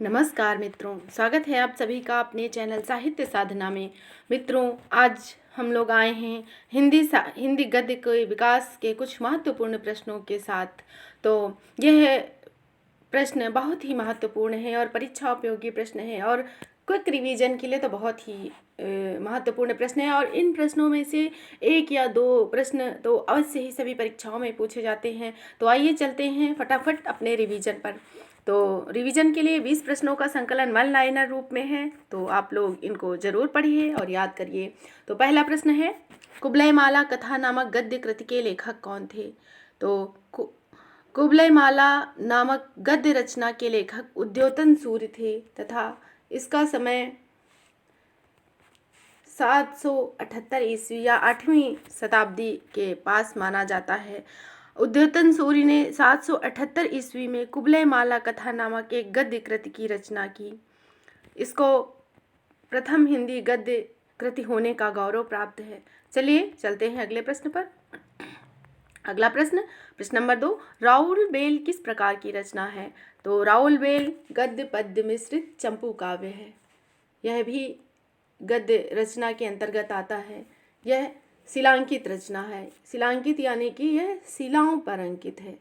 नमस्कार मित्रों, स्वागत है आप सभी का अपने चैनल साहित्य साधना में। मित्रों, आज हम लोग आए हैं हिंदी गद्य के विकास के कुछ महत्वपूर्ण प्रश्नों के साथ। तो यह प्रश्न बहुत ही महत्वपूर्ण है और परीक्षा उपयोगी प्रश्न है और क्विक रिवीजन के लिए तो बहुत ही महत्वपूर्ण प्रश्न है। और इन प्रश्नों में से एक या दो प्रश्न तो अवश्य ही सभी परीक्षाओं में पूछे जाते हैं। तो आइए चलते हैं फटाफट अपने रिवीजन पर। तो रिवीजन के लिए 20 प्रश्नों का संकलन वन लाइनर रूप में है, तो आप लोग इनको जरूर पढ़िए और याद करिए। तो पहला प्रश्न है, कुबलय माला कथा नामक गद्य कृति के लेखक कौन थे? तो कुबलय माला नामक गद्य रचना के लेखक उद्योतन सूर्य थे तथा इसका समय 778 ईस्वी या 8वीं शताब्दी के पास माना जाता है। उद्योतन सूर्य ने 778 ईस्वी में कुबलय माला कथा नामक एक गद्य कृति की रचना की। इसको प्रथम हिंदी गद्य कृति होने का गौरव प्राप्त है। चलिए चलते हैं अगले प्रश्न पर। अगला प्रश्न नंबर 2, राउल बेल किस प्रकार की रचना है? तो राउल बेल गद्य पद्य मिश्रित चंपू काव्य है। यह भी गद्य रचना के अंतर्गत आता है। यह शिलांकित रचना है। शिलांकित यानी कि यह शिलाओं पर अंकित है।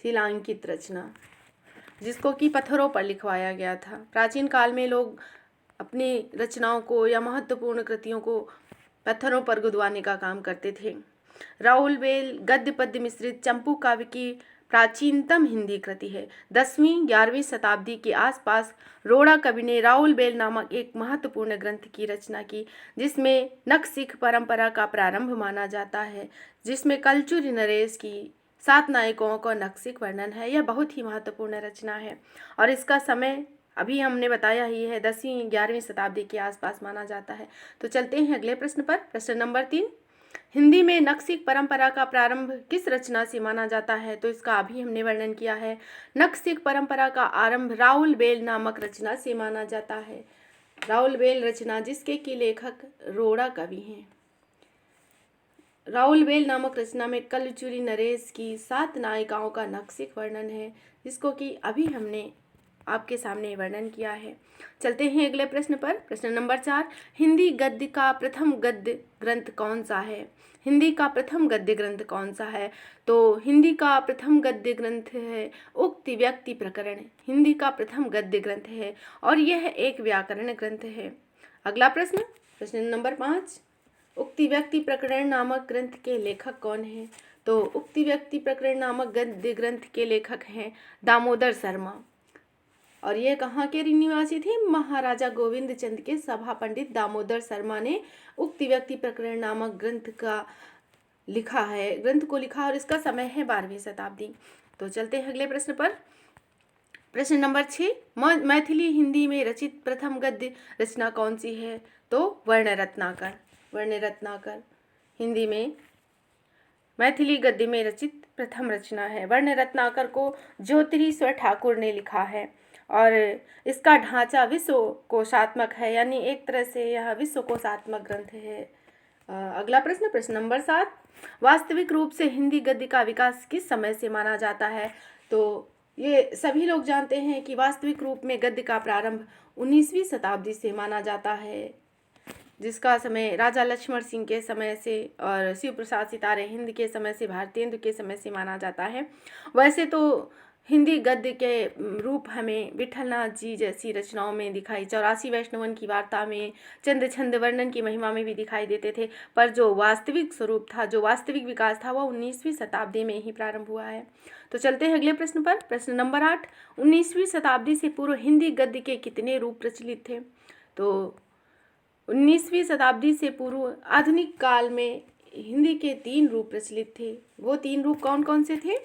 शिलांकित रचना, जिसको कि पत्थरों पर लिखवाया गया था। प्राचीन काल में लोग अपनी रचनाओं को या महत्वपूर्ण कृतियों को पत्थरों पर गुदवाने का काम करते थे। राउल बेल गद्य पद्य मिश्रित चंपू काव्य की प्राचीनतम हिंदी कृति है। 10वीं-11वीं शताब्दी के आसपास रोड़ा कवि ने राउल बेल नामक एक महत्वपूर्ण ग्रंथ की रचना की, जिसमें नख सिख परंपरा का प्रारंभ माना जाता है, जिसमें कलचुरी नरेश की 7 नायकों का नक्सिक वर्णन है। यह बहुत ही महत्वपूर्ण रचना है और इसका समय अभी हमने बताया ही है, 10वीं-11वीं शताब्दी के आसपास माना जाता है। तो चलते हैं अगले प्रश्न पर। प्रश्न नंबर 3, हिंदी में नक्सिक परंपरा का प्रारंभ किस रचना से माना जाता है? तो इसका अभी हमने वर्णन किया है। नक्सिक परंपरा का आरंभ राउल बेल नामक रचना से माना जाता है। राउल बेल रचना, जिसके की लेखक रोड़ा कवि हैं। राउल बेल नामक रचना में कलचुरी नरेश की 7 नायिकाओं का नक्सिक वर्णन है, जिसको कि अभी हमने आपके सामने वर्णन किया है। चलते हैं अगले प्रश्न पर। प्रश्न नंबर 4, हिंदी गद्य का प्रथम गद्य ग्रंथ कौन सा है? हिंदी का प्रथम गद्य ग्रंथ कौन सा है? तो हिंदी का प्रथम गद्य ग्रंथ है उक्ति व्यक्ति प्रकरण। हिंदी का प्रथम गद्य ग्रंथ है और यह एक व्याकरण ग्रंथ है। अगला प्रश्न नंबर 5, उक्ति व्यक्ति प्रकरण नामक ग्रंथ के लेखक कौन हैं? तो उक्ति व्यक्ति प्रकरण नामक गद्य ग्रंथ के लेखक हैं दामोदर शर्मा। और ये कहाँ के निवासी थे? महाराजा गोविंद चंद के सभा पंडित दामोदर शर्मा ने उक्ति व्यक्ति प्रकरण नामक ग्रंथ को लिखा और इसका समय है 12वीं शताब्दी। तो चलते हैं अगले प्रश्न पर। प्रश्न नंबर 6, मैथिली हिंदी में रचित प्रथम गद्य रचना कौन सी है? तो वर्ण रत्नाकर हिंदी में मैथिली गद्य में रचित प्रथम रचना है। वर्ण रत्नाकर को ज्योतिरीश्वर ठाकुर ने लिखा है और इसका ढांचा विश्व कोशात्मक है, यानी एक तरह से यह विश्व कोशात्मक ग्रंथ है। अगला प्रश्न नंबर 7, वास्तविक रूप से हिंदी गद्य का विकास किस समय से माना जाता है? तो ये सभी लोग जानते हैं कि वास्तविक रूप में गद्य का प्रारंभ 19वीं शताब्दी से माना जाता है, जिसका समय राजा लक्ष्मण सिंह के समय से और शिव प्रसाद सितारे हिंद के समय से, भारतेंदु के समय से माना जाता है। वैसे तो हिंदी गद्य के रूप हमें विठलनाथ जी जैसी रचनाओं में दिखाई, 84 वैष्णवन की वार्ता में, चंद्र छंद वर्णन की महिमा में भी दिखाई देते थे, पर जो वास्तविक स्वरूप था, जो वास्तविक विकास था, वह 19वीं शताब्दी में ही प्रारंभ हुआ है। तो चलते हैं अगले प्रश्न पर। प्रश्न नंबर 8, 19वीं शताब्दी से पूर्व हिंदी गद्य के कितने रूप प्रचलित थे? तो 19वीं शताब्दी से पूर्व आधुनिक काल में हिंदी के 3 रूप प्रचलित थे। वो 3 रूप कौन कौन से थे?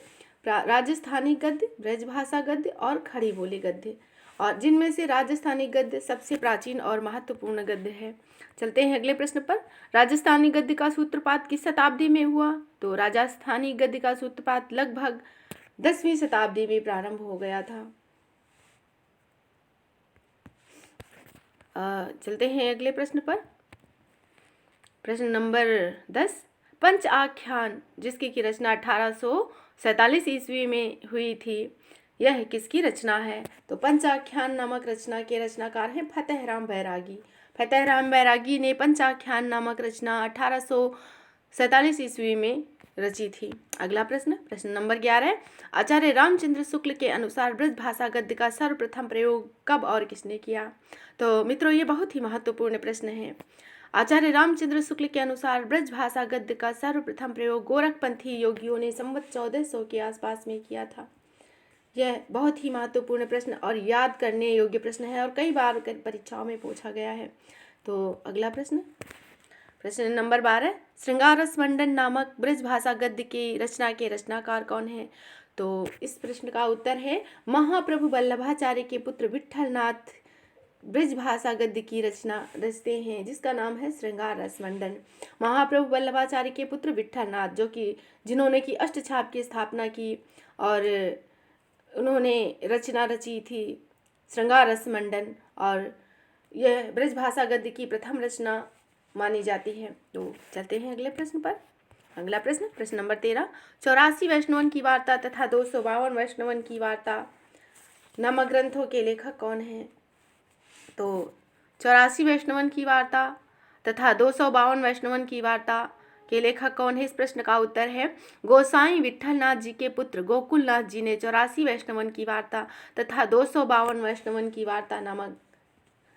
राजस्थानी गद्य, ब्रजभाषा गद्य और खड़ी बोली गद्य, और जिनमें से राजस्थानी गद्य सबसे प्राचीन और महत्वपूर्ण गद्य है। चलते हैं अगले प्रश्न पर। राजस्थानी गद्य का सूत्रपात किस शताब्दी में हुआ? तो राजस्थानी गद्य का सूत्रपात लगभग 10वीं शताब्दी में प्रारंभ हो गया था। चलते हैं अगले प्रश्न पर। प्रश्न नंबर 10, पंच आख्यान, जिसकी की रचना 1847 ईस्वी में हुई थी, यह किसकी रचना है? तो पंचाख्यान नामक रचना के रचनाकार हैं फतेहराम बैरागी। फतेहराम बैरागी ने पंचाख्यान नामक रचना 1847 ईस्वी में रची थी। अगला प्रश्न, प्रश्न नंबर 11, आचार्य रामचंद्र शुक्ल के अनुसार ब्रज भाषा गद्य का सर्वप्रथम प्रयोग कब और किसने किया? तो मित्रों, ये बहुत ही महत्वपूर्ण प्रश्न है। आचार्य रामचंद्र शुक्ल के अनुसार ब्रज भाषा गद्य का सर्वप्रथम प्रयोग गोरखपंथी योगियों ने संवत 1400 के आसपास में किया था। यह बहुत ही महत्वपूर्ण प्रश्न और याद करने योग्य प्रश्न है और कई बार परीक्षाओं में पूछा गया है। तो अगला प्रश्न, प्रश्न नंबर 12, श्रृंगार रस मंडन नामक ब्रज भाषा गद्य की रचना के रचनाकार कौन है? तो इस प्रश्न का उत्तर है महाप्रभु वल्लभाचार्य के पुत्र विट्ठलनाथ ब्रज भाषा गद्य की रचना रचते हैं, जिसका नाम है श्रृंगार रस मंडन। महाप्रभु वल्लभाचार्य के पुत्र विट्ठलनाथ, जो कि जिन्होंने की अष्टछाप की स्थापना की और उन्होंने रचना रची थी श्रृंगार रस मंडन, और यह ब्रज भाषा गद्य की प्रथम रचना मानी जाती है। तो चलते हैं अगले प्रश्न पर। अगला प्रश्न, प्रश्न नंबर 13, 84 वैष्णवन की वार्ता तथा 252 वैष्णवन की वार्ता नामक ग्रंथों के लेखक कौन हैं? तो 84 वैष्णवन की वार्ता तथा 252 वैष्णवन की वार्ता के लेखक कौन है? इस प्रश्न का उत्तर है गोसाई विट्ठलनाथ जी के पुत्र गोकुलनाथ जी ने 84 वैष्णवन की वार्ता तथा 252 वैष्णवन की वार्ता नामक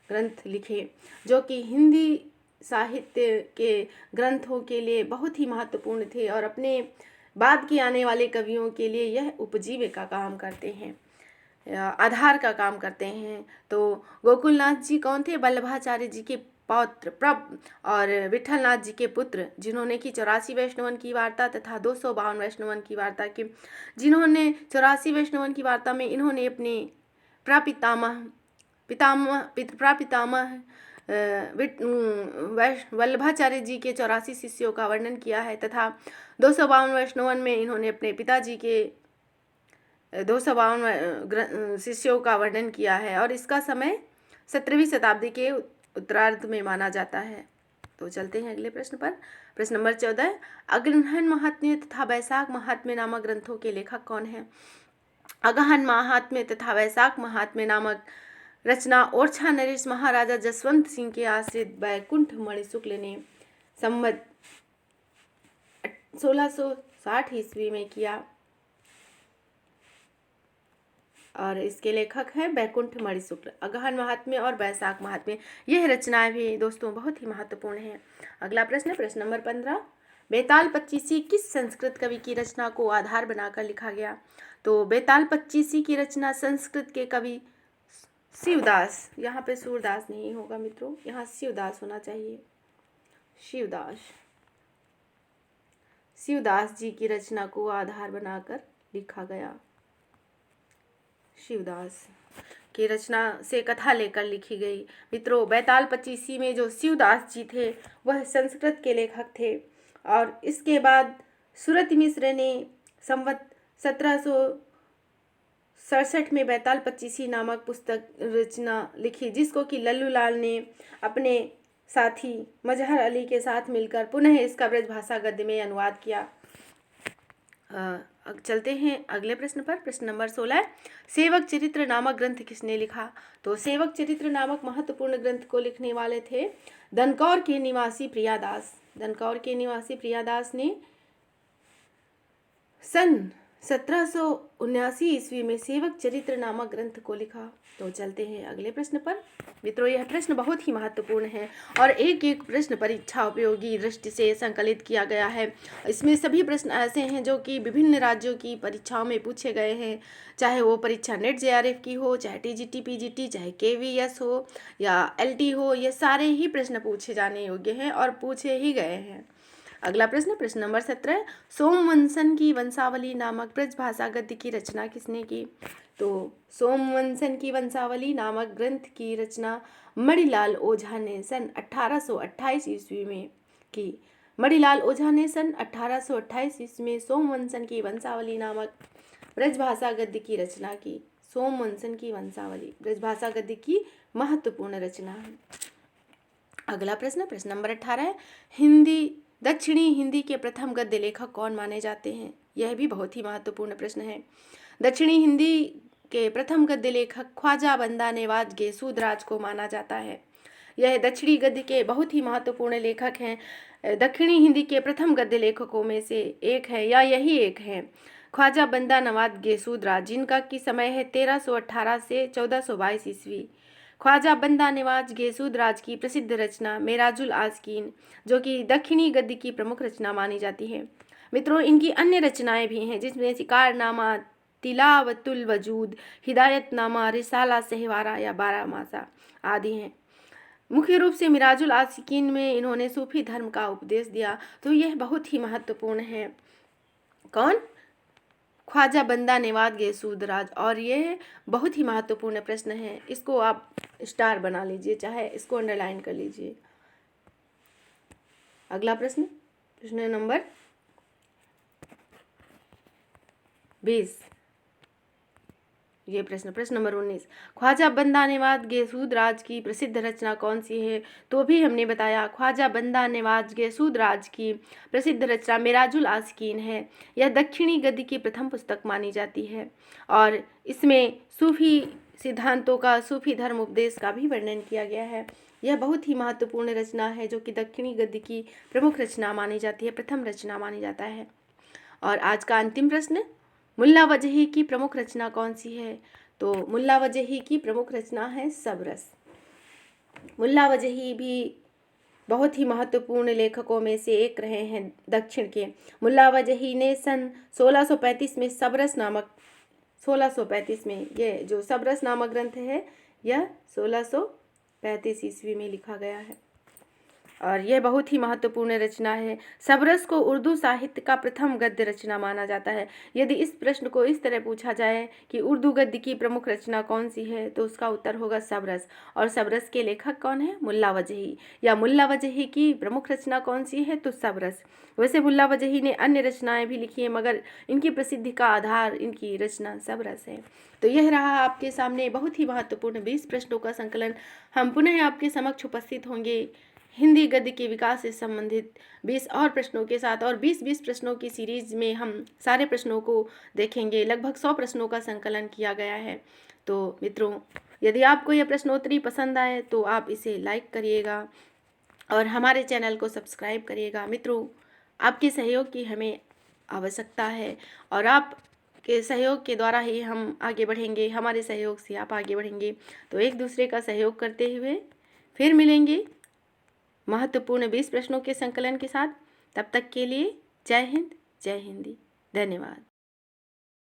ग्रंथ लिखे, जो कि हिंदी साहित्य के ग्रंथों के लिए बहुत ही महत्वपूर्ण थे और अपने बाद के आने वाले कवियों के लिए यह उपजीविका का काम करते हैं, आधार का काम करते हैं। तो गोकुलनाथ जी कौन थे? वल्लभाचार्य जी के पौत्र प्रभ और विट्ठलनाथ जी के पुत्र, जिन्होंने की 84 वैष्णवन की वार्ता तथा 252 वैष्णवन की वार्ता की। जिन्होंने 84 वैष्णवन की वार्ता में इन्होंने अपने प्रापितामह वल्लभाचार्य जी के 84 शिष्यों का वर्णन किया है तथा 252 वैष्णवन में इन्होंने अपने पिताजी के 252 शिष्यों का वर्णन किया है और इसका समय 17वीं शताब्दी के उत्तरार्ध में माना जाता है। तो चलते हैं अगले प्रश्न पर। प्रश्न नंबर 14, अग्रहण महात्म्य तथा वैशाख महात्म्य नामक ग्रंथों के लेखक कौन है? अगहन महात्म्य तथा वैशाख महात्म्य नामक रचना ओरछा नरेश महाराजा जसवंत सिंह के आश्रित वैकुंठ मणि शुक्ल ने संवत 1660 ईस्वी में किया और इसके लेखक हैं वैकुंठ मणि शुक्ल। अगहन महात्म्य और वैशाख महात्म्य, यह रचनाएं भी दोस्तों बहुत ही महत्वपूर्ण है। अगला प्रश्न, प्रश्न नंबर 15, बेताल पच्चीसी किस संस्कृत कवि की रचना को आधार बनाकर लिखा गया? तो बेताल पच्चीसी की रचना संस्कृत के कवि शिवदास, यहाँ पे सूरदास नहीं होगा मित्रों, यहाँ शिवदास होना चाहिए, शिवदास जी की रचना को आधार बनाकर लिखा गया। शिवदास की रचना से कथा लेकर लिखी गई। मित्रों, बेताल पच्चीसी में जो शिवदास जी थे वह संस्कृत के लेखक थे और इसके बाद सुरत मिश्र ने संवत 1767 में बेताल पच्चीसी नामक पुस्तक रचना लिखी, जिसको कि लल्लू लाल ने अपने साथी मजहर अली के साथ मिलकर पुनः इसका ब्रज भाषा गद्य में अनुवाद किया। चलते हैं अगले प्रश्न पर। प्रश्न नंबर 16, सेवक चरित्र नामक ग्रंथ किसने लिखा? तो सेवक चरित्र नामक महत्वपूर्ण ग्रंथ को लिखने वाले थे दनकौर के निवासी प्रियादास। दनकौर के निवासी प्रियादास ने सन 1779 ईस्वी में सेवक चरित्र नामक ग्रंथ को लिखा। तो चलते हैं अगले प्रश्न पर। मित्रों, यह प्रश्न बहुत ही महत्वपूर्ण है और एक एक प्रश्न परीक्षा उपयोगी दृष्टि से संकलित किया गया है। इसमें सभी प्रश्न ऐसे हैं जो कि विभिन्न राज्यों की परीक्षाओं में पूछे गए हैं, चाहे वो परीक्षा नेट JRF की हो, चाहे TGT PGT, चाहे KVS हो या LT हो, ये सारे ही प्रश्न पूछे जाने योग्य हैं और पूछे ही गए हैं। अगला प्रश्न, प्रश्न नंबर 17, सोमवंशन की वंशावली नामक ब्रज भाषा गद्य की रचना किसने की? तो सोमवंशन की वंशावली नामक ग्रंथ की रचना मणिलाल ओझा ने सन 1828 ईस्वी में की। मणिलाल ओझा ने सन 1828 ईस्वी में सोमवंशन की वंशावली नामक ब्रज भाषा गद्य की रचना की। सोमवंशन की वंशावली ब्रज भाषा गद्य की महत्वपूर्ण रचना है। अगला प्रश्न, प्रश्न नंबर 18, दक्षिणी हिंदी के प्रथम गद्य लेखक कौन माने जाते हैं? यह भी बहुत ही महत्वपूर्ण प्रश्न है। दक्षिणी हिंदी के प्रथम गद्य लेखक ख्वाजा बंदा नेवाज गेसूदराज को माना जाता है। यह दक्षिणी गद्य के बहुत ही महत्वपूर्ण लेखक हैं। दक्षिणी हिंदी के प्रथम गद्य लेखकों में से एक है या यही एक है ख्वाजा बंदा नवाज गेसूदराज, जिनका की समय है 1318 से 1422 ईस्वी। ख्वाजा बंदा नवाज गेसूदराज की प्रसिद्ध रचना मेराजुल आस्कीन, जो कि दक्षिणी गद्य की प्रमुख रचना मानी जाती है। मित्रों, इनकी अन्य रचनाएं भी हैं, जिसमें शिकारनामा, तिलावतुल वजूद, हिदायतनामा, रिसाला सहवारा या बारामासा आदि हैं। मुख्य रूप से मिराजुल आस्कीन में इन्होंने सूफी धर्म का उपदेश दिया, तो यह बहुत ही महत्वपूर्ण है। कौन? ख्वाजा बंदा नेवाज गेसूदराज। और यह बहुत ही महत्वपूर्ण प्रश्न है, इसको आप स्टार बना लीजिए, चाहे इसको अंडरलाइन कर लीजिए। अगला प्रश्न, प्रश्न नंबर 20। ये प्रश्न नंबर 19। ख्वाजा बंदा नेवाज गेसूदराज की प्रसिद्ध रचना कौन सी है? तो भी हमने बताया, ख्वाजा बंदा नेवाज गेसूदराज की प्रसिद्ध रचना मेराजुल आस्कीन है। यह दक्षिणी गद्य की प्रथम पुस्तक मानी जाती है और इसमें सूफी सिद्धांतों का, सूफी धर्म उपदेश का भी वर्णन किया गया है। यह बहुत ही महत्वपूर्ण रचना है, जो कि दक्षिणी गद्य की प्रमुख रचना मानी जाती है, प्रथम रचना मानी जाता है। और आज का अंतिम प्रश्न, मुल्ला वजही की प्रमुख रचना कौन सी है? तो मुल्ला वजही की प्रमुख रचना है सबरस। मुल्ला वजही भी बहुत ही महत्वपूर्ण लेखकों में से एक रहे हैं दक्षिण के। मुल्ला वजही ने सन 1635 में सबरस नामक 1635 में ये जो सबरस नामक ग्रंथ है, यह 1635 ईस्वी में लिखा गया है और यह बहुत ही महत्वपूर्ण रचना है। सबरस को उर्दू साहित्य का प्रथम गद्य रचना माना जाता है। यदि इस प्रश्न को इस तरह पूछा जाए कि उर्दू गद्य की प्रमुख रचना कौन सी है, तो उसका उत्तर होगा सबरस। और सबरस के लेखक कौन है? मुल्ला वजही। या मुल्ला वजही की प्रमुख रचना कौन सी है? तो सबरस। वैसे मुल्ला वजही ने अन्य रचनाएं भी लिखी हैं, मगर इनकी प्रसिद्धि का आधार इनकी रचना सबरस है। तो यह रहा आपके सामने बहुत ही महत्वपूर्ण 20 प्रश्नों का संकलन। हम पुनः आपके समक्ष उपस्थित होंगे हिंदी गद्य के विकास से संबंधित 20 और प्रश्नों के साथ, और 20-20 प्रश्नों की सीरीज में हम सारे प्रश्नों को देखेंगे। लगभग 100 प्रश्नों का संकलन किया गया है। तो मित्रों, यदि आपको यह प्रश्नोत्तरी पसंद आए तो आप इसे लाइक करिएगा और हमारे चैनल को सब्सक्राइब करिएगा। मित्रों, आपके सहयोग की हमें आवश्यकता है और आप के सहयोग के द्वारा ही हम आगे बढ़ेंगे, हमारे सहयोग से आप आगे बढ़ेंगे। तो एक दूसरे का सहयोग करते हुए फिर मिलेंगे महत्वपूर्ण 20 प्रश्नों के संकलन के साथ। तब तक के लिए जय हिंद, जय हिंदी। धन्यवाद।